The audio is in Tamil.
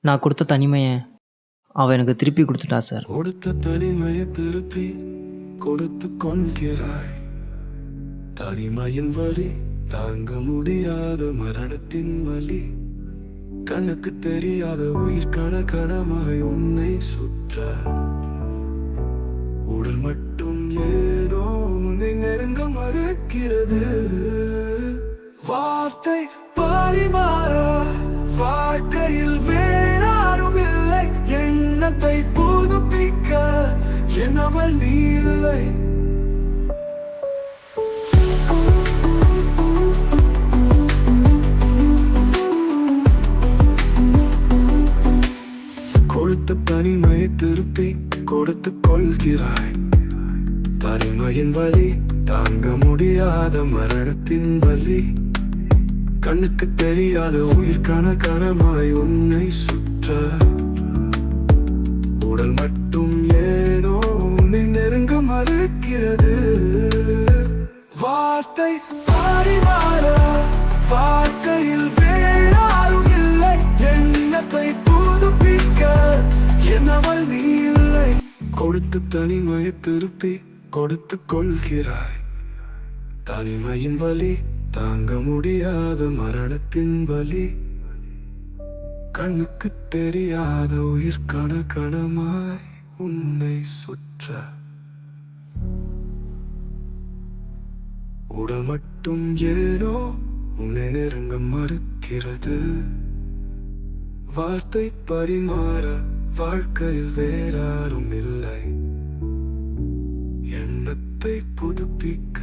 நான் கொடுத்த தனிமைய அவ எனக்கு திருப்பி குடுத்துட்டா சார். கொடுத்த தனிமையை திருப்பி கொடுத்து கொள்கிறாய். தனிமையின் வலி தாங்க முடியாத மரணத்தின் வலி. கண்ணுக்கு தெரியாத உயிர் கணக்கணமாய் உன்னை சுற்ற. உடல் மட்டும் ஏதோ உன்னை நெருங்க மறுக்கிறது. வார்த்தை பரிமாற வாழ்க்கையில் வேறாரும் இல்லை. எண்ணத்தை புதுப்பிக்க என்னவள் நீ இல்லை. கொடுத்த தனிமையை திருப்பி கொடுத்து கொள்கிறாய். தனிமையின் வலி தாங்க முடியாத மரணத்தின் வலி. கண்ணுக்கு தெரியாத உயிர் கணக்கணமாய் உன்னை சுற்ற. உடல் மட்டும் ஏனோ உன்னை நெருங்க மறுக்கிறது. வார்த்தை பரிமாற வாழ்க்கையில் வேறாரும் இல்லை. எண்ணத்தை புதுப்பிக்க என்னவள் நீ இல்லை. கொடுத்த தனிமையை திருப்பி கொடுத்து கொள்கிறாய். தனிமையின் வலி தாங்க முடியாத மரணத்தின் வலி. கண்ணுக்கு தெரியாத உயிர் கணக்கணமாய் உன்னை சுற்ற. உடல் மட்டும் ஏனோ உன்னை நெருங்க மறுக்கிறது. வார்த்தை பரிமாற வாழ்க்கையில் வேறாரும் இல்லை. எண்ணத்தை புதுப்பிக்க